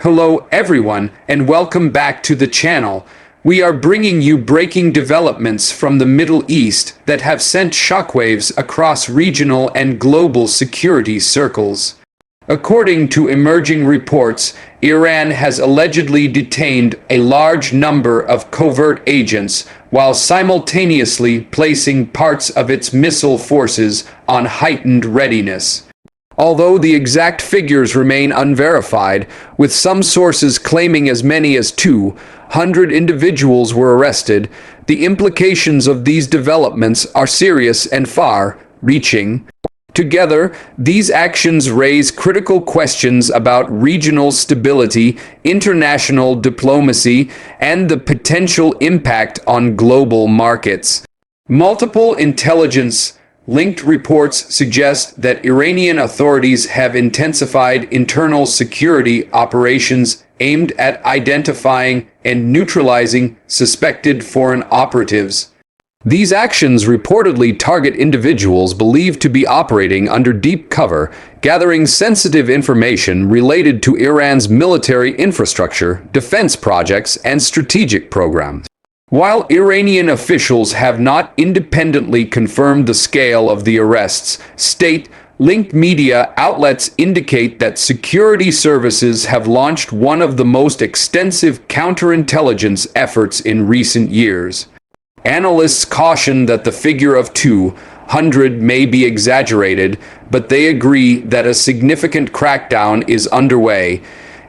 Hello everyone, and welcome back to the channel. We are bringing you breaking developments from the Middle East that have sent shockwaves across regional and global security circles. According to emerging reports, Iran has allegedly detained a large number of covert agents while simultaneously placing parts of its missile forces on heightened readiness. Although the exact figures remain unverified, with some sources claiming as many as 200 individuals were arrested, the implications of these developments are serious and far-reaching. Together, these actions raise critical questions about regional stability, international diplomacy, and the potential impact on global markets. Multiple intelligence-linked reports suggest that Iranian authorities have intensified internal security operations aimed at identifying and neutralizing suspected foreign operatives. These actions reportedly target individuals believed to be operating under deep cover, gathering sensitive information related to Iran's military infrastructure, defense projects, and strategic programs. While Iranian officials have not independently confirmed the scale of the arrests, state-linked media outlets indicate that security services have launched one of the most extensive counterintelligence efforts in recent years. Analysts caution that the figure of 200 may be exaggerated, but they agree that a significant crackdown is underway.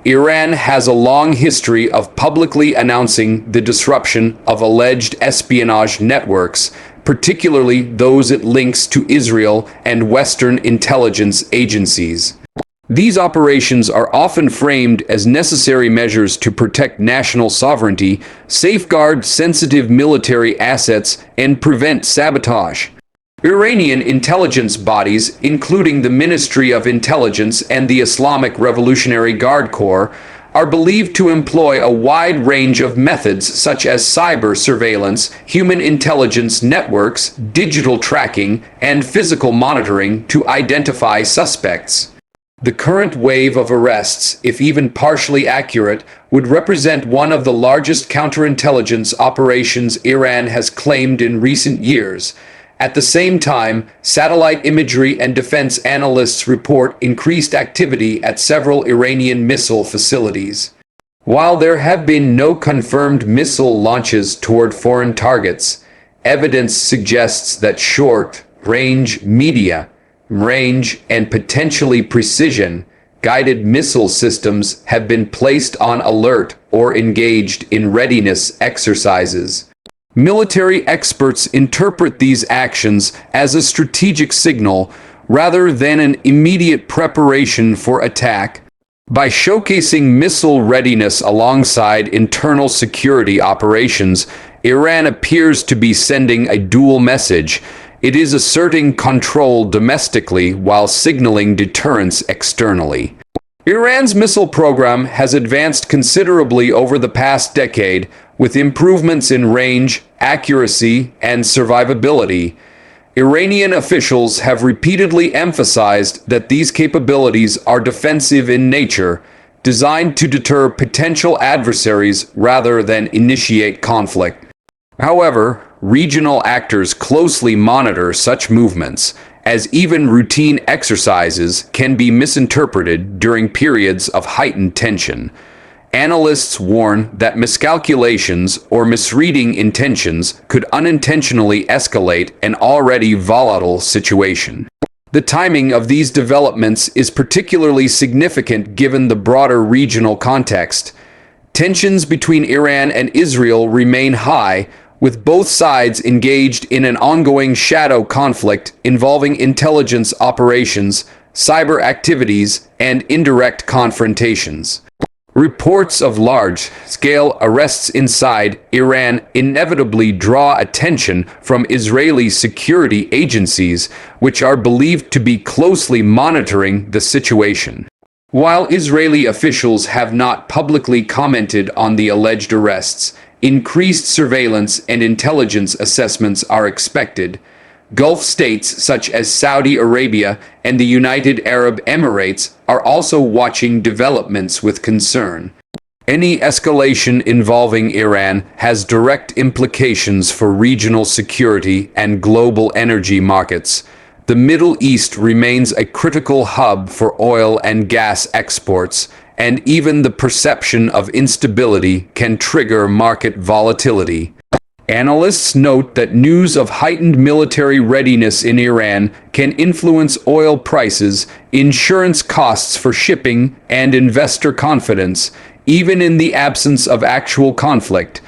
Iran has a long history of publicly announcing the disruption of alleged espionage networks, particularly those it links to Israel and Western intelligence agencies. These operations are often framed as necessary measures to protect national sovereignty, safeguard sensitive military assets, and prevent sabotage. Iranian intelligence bodies, including the Ministry of Intelligence and the Islamic Revolutionary Guard Corps, are believed to employ a wide range of methods such as cyber surveillance, human intelligence networks, digital tracking, and physical monitoring to identify suspects. The current wave of arrests, if even partially accurate, would represent one of the largest counterintelligence operations Iran has claimed in recent years. At the same time, satellite imagery and defense analysts report increased activity at several Iranian missile facilities. While there have been no confirmed missile launches toward foreign targets, evidence suggests that short-range medium-range, and potentially precision-guided missile systems have been placed on alert or engaged in readiness exercises. Military experts interpret these actions as a strategic signal rather than an immediate preparation for attack. By showcasing missile readiness alongside internal security operations, Iran appears to be sending a dual message. It is asserting control domestically while signaling deterrence externally. Iran's missile program has advanced considerably over the past decade, with improvements in range, accuracy, and survivability. Iranian officials have repeatedly emphasized that these capabilities are defensive in nature, designed to deter potential adversaries rather than initiate conflict. However, regional actors closely monitor such movements, as even routine exercises can be misinterpreted during periods of heightened tension. Analysts warn that miscalculations or misreading intentions could unintentionally escalate an already volatile situation. The timing of these developments is particularly significant given the broader regional context. Tensions between Iran and Israel remain high, with both sides engaged in an ongoing shadow conflict involving intelligence operations, cyber activities, and indirect confrontations. Reports of large-scale arrests inside Iran inevitably draw attention from Israeli security agencies, which are believed to be closely monitoring the situation. While Israeli officials have not publicly commented on the alleged arrests, increased surveillance and intelligence assessments are expected. Gulf states such as Saudi Arabia and the United Arab Emirates are also watching developments with concern. Any escalation involving Iran has direct implications for regional security and global energy markets. The Middle East remains a critical hub for oil and gas exports, and even the perception of instability can trigger market volatility. Analysts note that news of heightened military readiness in Iran can influence oil prices, insurance costs for shipping, and investor confidence, even in the absence of actual conflict.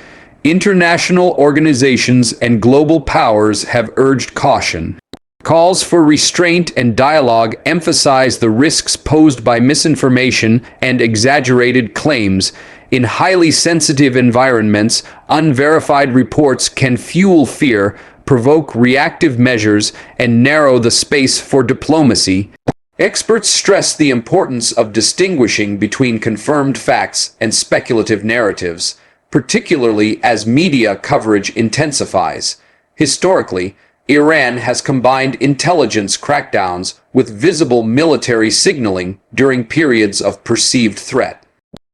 International organizations and global powers have urged caution. Calls for restraint and dialogue emphasize the risks posed by misinformation and exaggerated claims. In highly sensitive environments, unverified reports can fuel fear, provoke reactive measures, and narrow the space for diplomacy. Experts stress the importance of distinguishing between confirmed facts and speculative narratives, particularly as media coverage intensifies. Historically, Iran has combined intelligence crackdowns with visible military signaling during periods of perceived threat.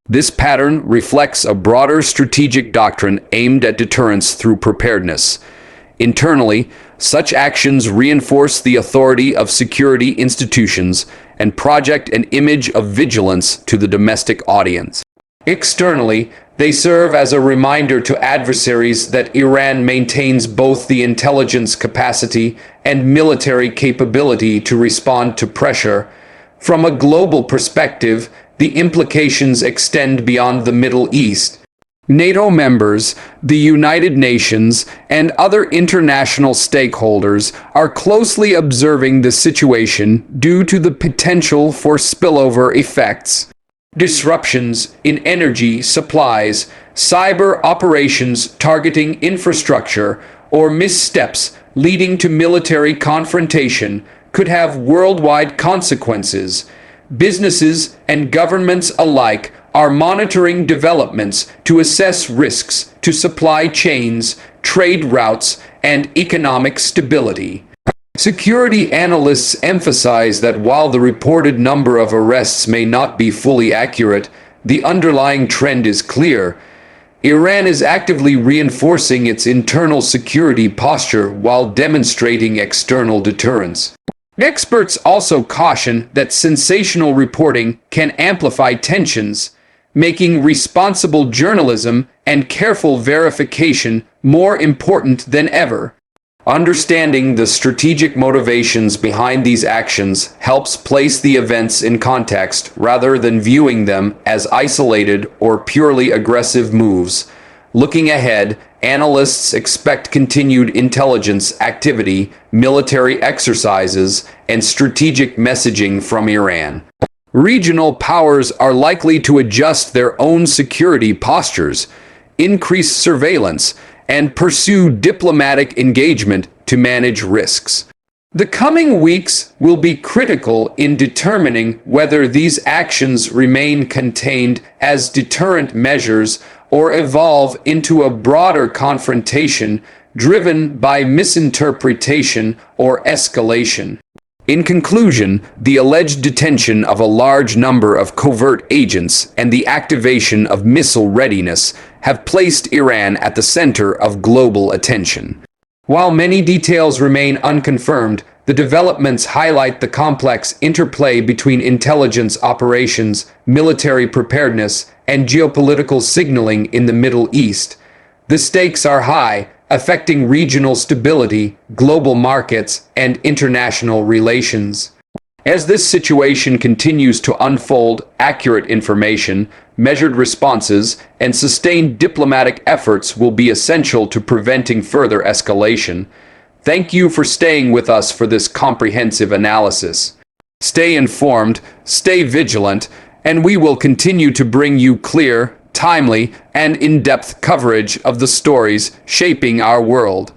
This pattern reflects a broader strategic doctrine aimed at deterrence through preparedness. Internally, such actions reinforce the authority of security institutions and project an image of vigilance to the domestic audience. Externally, they serve as a reminder to adversaries that Iran maintains both the intelligence capacity and military capability to respond to pressure. From a global perspective, the implications extend beyond the Middle East. NATO members, the United Nations, and other international stakeholders are closely observing the situation due to the potential for spillover effects. Disruptions in energy supplies, cyber operations targeting infrastructure, or missteps leading to military confrontation could have worldwide consequences. Businesses and governments alike are monitoring developments to assess risks to supply chains, trade routes, and economic stability. Security analysts emphasize that while the reported number of arrests may not be fully accurate, the underlying trend is clear. Iran is actively reinforcing its internal security posture while demonstrating external deterrence. Experts also caution that sensational reporting can amplify tensions, making responsible journalism and careful verification more important than ever. Understanding the strategic motivations behind these actions helps place the events in context rather than viewing them as isolated or purely aggressive moves. Looking ahead, analysts expect continued intelligence activity, military exercises, and strategic messaging from Iran. Regional powers are likely to adjust their own security postures, increase surveillance, and pursue diplomatic engagement to manage risks. The coming weeks will be critical in determining whether these actions remain contained as deterrent measures or evolve into a broader confrontation driven by misinterpretation or escalation. In conclusion, the alleged detention of a large number of covert agents and the activation of missile readiness have placed Iran at the center of global attention. While many details remain unconfirmed, the developments highlight the complex interplay between intelligence operations, military preparedness, and geopolitical signaling in the Middle East. The stakes are high, affecting regional stability, global markets, and international relations. As this situation continues to unfold, accurate information, measured responses, and sustained diplomatic efforts will be essential to preventing further escalation. Thank you for staying with us for this comprehensive analysis. Stay informed, stay vigilant, and we will continue to bring you clear, timely, and in-depth coverage of the stories shaping our world.